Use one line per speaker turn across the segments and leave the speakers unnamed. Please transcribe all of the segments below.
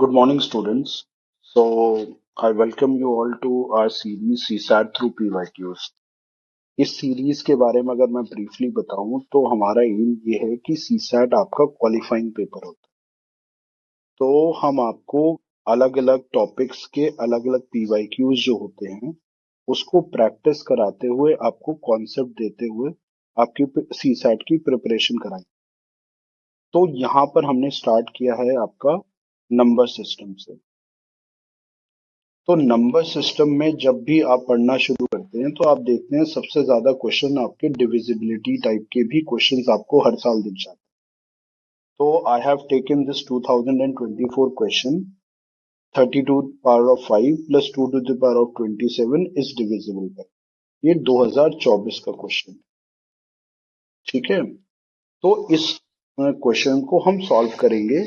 Good morning, students. I welcome you all to our series CSAT through PYQs. इस series के बारे में अगर मैं ब्रीफली बताऊं तो हमारा एम ये है कि सीसैट आपका क्वालिफाइंग पेपर होता है। तो हम आपको अलग अलग टॉपिक्स के अलग अलग पीवाईक्यूज जो होते हैं उसको प्रैक्टिस कराते हुए आपको कॉन्सेप्ट देते हुए आपकी सीसैट की प्रिपरेशन कराएं। तो यहाँ पर हमने स्टार्ट किया है आपका नंबर सिस्टम से। तो नंबर सिस्टम में जब भी आप पढ़ना शुरू करते हैं तो आप देखते हैं सबसे ज्यादा क्वेश्चन आपके डिविजिबिलिटी टाइप के भी क्वेश्चंस आपको हर साल दिख जाते हैं। तो I have taken this 2024 question 32 power of 5 plus 2 to the power of 27 is divisible by. ये 2024 का क्वेश्चन, ठीक है। तो इस क्वेश्चन को हम सॉल्व करेंगे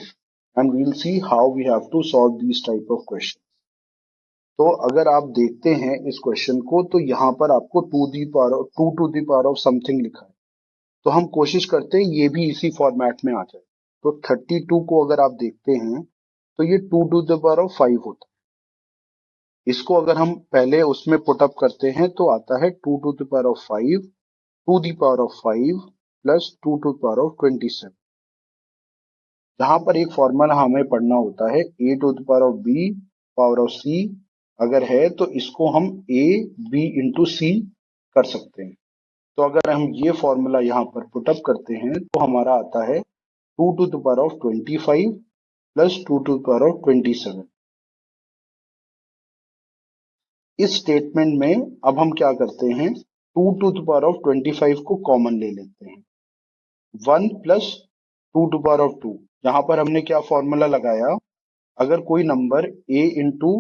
and we will see how we have to solve this type of question. तो अगर आप देखते हैं इस क्वेश्चन को तो यहाँ पर आपको two to the power of something लिखा है। तो हम कोशिश करते हैं ये भी इसी फॉर्मेट में आ जाए। तो 32 को अगर आप देखते हैं तो ये 2 टू द पावर ऑफ 5 होता है। इसको अगर हम पहले उसमें पुटअप करते हैं तो आता है 2 to the power of 5 to the power of 5 plus 2 to the power of 27। जहां पर एक फॉर्मूला हमें पढ़ना होता है a to the power of b power of c अगर है तो इसको हम a b इंटू सी कर सकते हैं। तो अगर हम ये फॉर्मूला यहाँ पर पुटअप करते हैं तो हमारा आता है 2 to the power of 25 plus 2 to the power of 27। इस स्टेटमेंट में अब हम क्या करते हैं, 2 टू द पावर ऑफ 25 को कॉमन ले लेते हैं। 1 प्लस 2 टू पावर ऑफ 2, यहाँ पर हमने क्या फॉर्मूला लगाया, अगर कोई number a into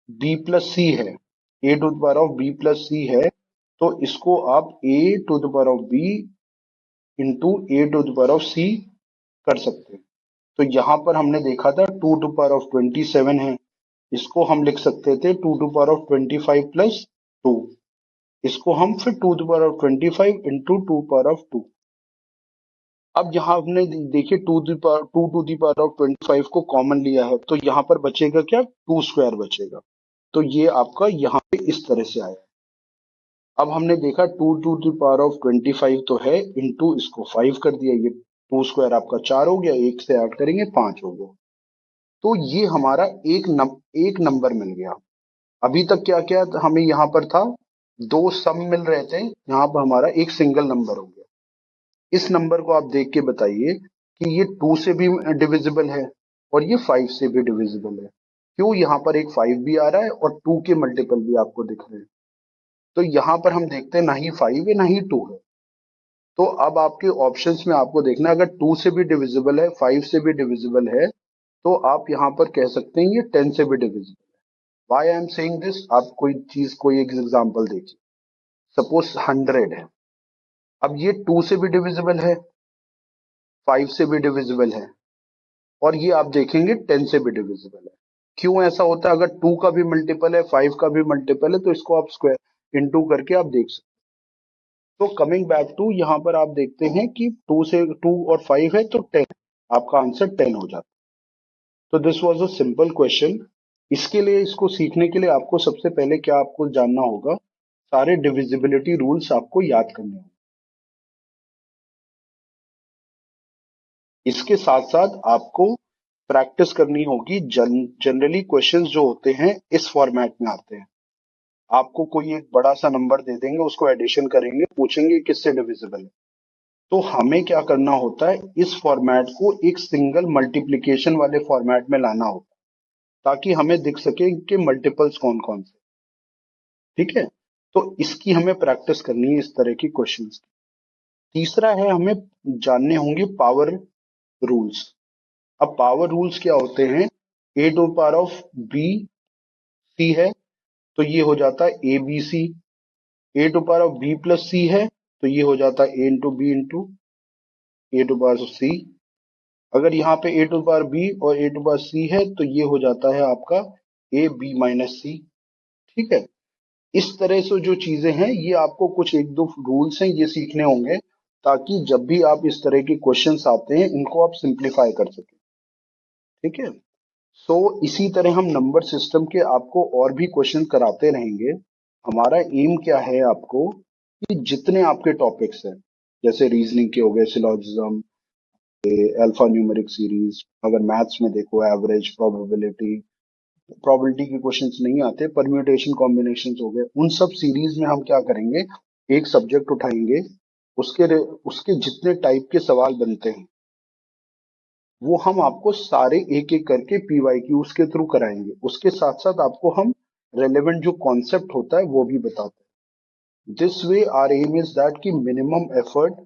B plus C है, A to the power of B plus C है, तो इसको आप A to the power of B into A to the power of C कर सकते हैं। तो यहां पर हमने देखा था 2 टू पावर ऑफ 27 है, इसको हम लिख सकते थे 2 टू पावर ऑफ 25 प्लस 2। इसको हम फिर 2 to power of 25 into 2 power of 2। अब यहाँ हमने देखिए 2 टू दी पावर ऑफ 25 को कॉमन लिया है तो यहाँ पर बचेगा क्या, 2 स्क्वायर बचेगा। तो ये आपका यहाँ पे इस तरह से आया। अब हमने देखा 2 टू दी पावर ऑफ 25 तो है, इंटू इसको 5 कर दिया, ये 2 स्क्वायर आपका 4 हो गया, एक से ऐड करेंगे 5 हो गया। तो ये हमारा एक नंबर मिल गया। अभी तक क्या क्या हमें यहाँ पर था, दो सम मिल रहे थे, यहाँ पर हमारा एक सिंगल नंबर हो गया। इस नंबर को आप देख के बताइए कि ये 2 से भी डिविजिबल है और ये 5 से भी डिविजिबल है। क्यों, यहाँ पर एक 5 भी आ रहा है और 2 के मल्टीपल भी आपको दिख रहे हैं। तो यहाँ पर हम देखते हैं ना ही 5 है ना ही 2 है। तो अब आपके ऑप्शंस में आपको देखना है, अगर 2 से भी डिविजिबल है, 5 से भी डिविजिबल है, तो आप यहाँ पर कह सकते हैं ये 10 से भी डिविजिबल है। Why I am saying this, आप कोई एक एग्जाम्पल देखिए। सपोज 100 है, अब ये 2 से भी डिविजिबल है, 5 से भी डिविजिबल है और ये आप देखेंगे 10 से भी डिविजिबल है। क्यों ऐसा होता है, अगर 2 का भी मल्टीपल है, 5 का भी मल्टीपल है, तो इसको आप स्क्वायर इंटू करके आप देख सकते हैं। तो कमिंग बैक टू, यहाँ पर आप देखते हैं कि 2 और 5 है तो 10, आपका आंसर 10 हो जाता है। तो this was a simple question. इसके लिए, इसको सीखने के लिए आपको सबसे पहले क्या आपको जानना होगा, सारे डिविजिबिलिटी रूल्स आपको याद करने होंगे। इसके साथ साथ आपको प्रैक्टिस करनी होगी। जनरली क्वेश्चंस जो होते हैं इस फॉर्मेट में आते हैं। आपको कोई एक बड़ा सा नंबर दे देंगे, उसको एडिशन करेंगे, पूछेंगे किससे डिविजिबल है। तो हमें क्या करना होता है, इस फॉर्मेट को एक सिंगल मल्टीप्लिकेशन वाले फॉर्मेट में लाना होता है ताकि हमें दिख सके कि मल्टीपल्स कौन कौन से, ठीक है। तो इसकी हमें प्रैक्टिस करनी है, इस तरह की क्वेश्चंस की। तीसरा है, हमें जानने होंगे पावर रूल्स। अब पावर रूल्स क्या होते हैं, A to power of B C है तो ये हो जाता है A B C. A to power of B plus C है तो ये हो जाता है A into B into A to power of C. अगर यहाँ पे ए टू पावर बी और ए टू पावर सी है तो ये हो जाता है आपका ए बी माइनस सी, ठीक है। इस तरह से जो चीजें हैं ये आपको कुछ एक दो रूल्स हैं ये सीखने होंगे ताकि जब भी आप इस तरह के क्वेश्चंस आते हैं इनको आप सिंप्लीफाई कर सकें, ठीक है। सो इसी तरह हम नंबर सिस्टम के आपको और भी क्वेश्चन कराते रहेंगे। हमारा एम क्या है आपको कि जितने आपके टॉपिक्स हैं, जैसे रीजनिंग के हो गए, सिलॉजिज्म, अल्फा न्यूमेरिक सीरीज, अगर मैथ्स में देखो एवरेज, प्रोबेबिलिटी, प्रोबेबिलिटी के क्वेश्चंस नहीं आते, परम्यूटेशन कॉम्बिनेशन हो गए, उन सब सीरीज में हम क्या करेंगे, एक सब्जेक्ट उठाएंगे, उसके जितने टाइप के सवाल बनते हैं वो हम आपको सारे एक एक करके पीवाईक्यूज के थ्रू कराएंगे। उसके साथ साथ आपको हम रेलेवेंट जो कॉन्सेप्ट होता है वो भी बताते हैं। This way R M is that की मिनिमम एफर्ट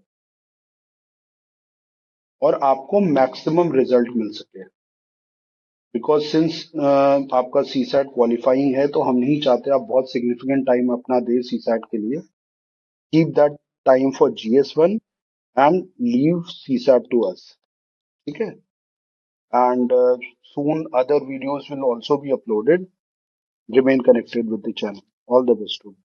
और आपको मैक्सिमम रिजल्ट मिल सके। बिकॉज सिंस आपका सी सैट क्वालिफाइंग है तो हम नहीं चाहते आप बहुत सिग्निफिकेंट टाइम अपना दे सी सैट के लिए। Keep that time for GS1 and leave CSAT to us. ठीक है। And soon other videos will also be uploaded. Remain connected with the channel. All the best to you.